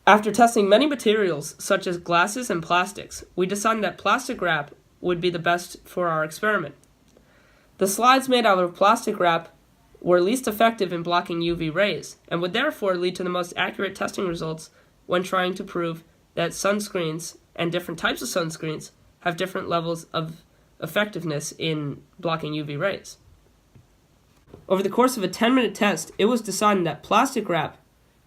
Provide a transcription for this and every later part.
After testing many materials, such as glasses and plastics, we decided that plastic wrap would be the best for our experiment. The slides made out of plastic wrap were least effective in blocking UV rays, and would therefore lead to the most accurate testing results when trying to prove that sunscreens and different types of sunscreens have different levels of effectiveness in blocking UV rays. Over the course of a 10-minute test, it was decided that plastic wrap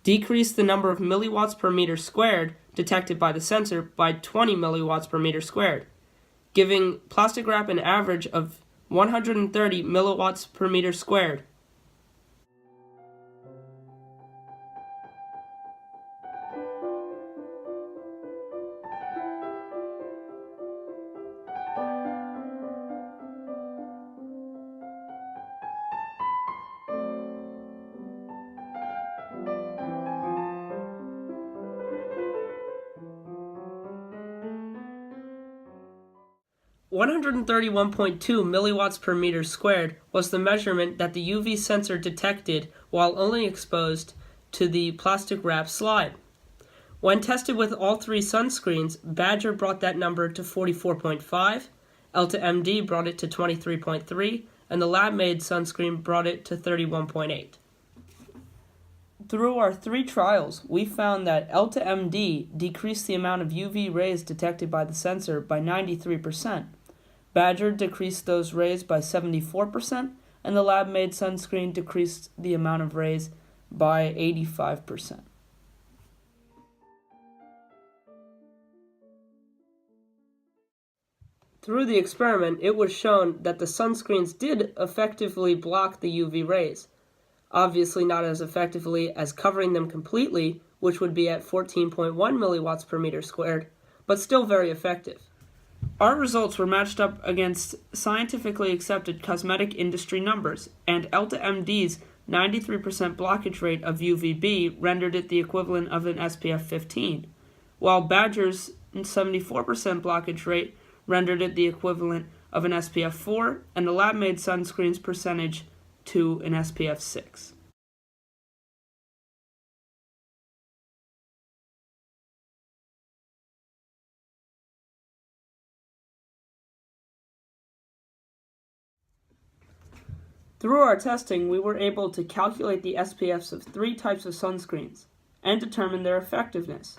decreased the number of milliwatts per meter squared detected by the sensor by 20 milliwatts per meter squared, giving plastic wrap an average of 130 milliwatts per meter squared. (131.2 milliwatts per meter squared was the measurement that the UV sensor detected while only exposed to the plastic wrap slide. When tested with all three sunscreens, Badger brought that number to 44.5, Elta MD brought it to 23.3, and the lab-made sunscreen brought it to 31.8. Through our three trials, we found that Elta MD decreased the amount of UV rays detected by the sensor by 93%. Badger decreased those rays by 74%, and the lab-made sunscreen decreased the amount of rays by 85%. Through the experiment, it was shown that the sunscreens did effectively block the UV rays. Obviously not as effectively as covering them completely, which would be at 14.1 milliwatts per meter squared, but still very effective. Our results were matched up against scientifically accepted cosmetic industry numbers, and Elta MD's 93% blockage rate of UVB rendered it the equivalent of an SPF 15, while Badger's 74% blockage rate rendered it the equivalent of an SPF 4, and the lab-made sunscreen's percentage to an SPF 6. Through our testing, we were able to calculate the SPFs of three types of sunscreens and determine their effectiveness.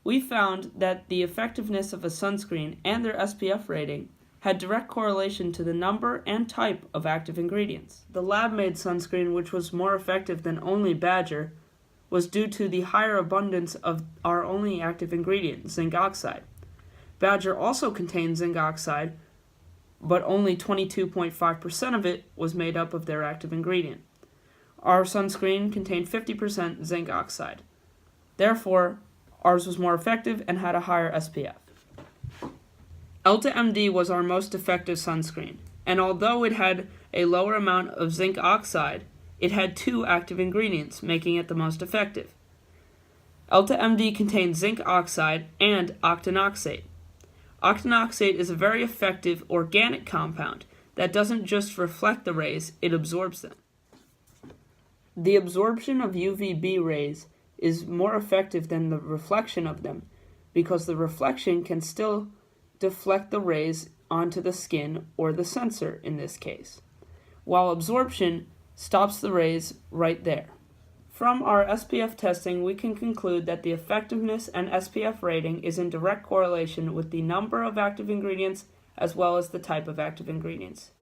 We found that the effectiveness of a sunscreen and their SPF rating had direct correlation to the number and type of active ingredients. The lab-made sunscreen, which was more effective than only Badger, was due to the higher abundance of our only active ingredient, zinc oxide. Badger also contained zinc oxide, but only 22.5% of it was made up of their active ingredient. Our sunscreen contained 50% zinc oxide. Therefore, ours was more effective and had a higher SPF. Elta MD was our most effective sunscreen, and although it had a lower amount of zinc oxide, it had two active ingredients, making it the most effective. Elta MD contained zinc oxide and octinoxate. Octinoxate is a very effective organic compound that doesn't just reflect the rays, it absorbs them. The absorption of UVB rays is more effective than the reflection of them because the reflection can still deflect the rays onto the skin or the sensor in this case, while absorption stops the rays right there. From our SPF testing, we can conclude that the effectiveness and SPF rating is in direct correlation with the number of active ingredients as well as the type of active ingredients.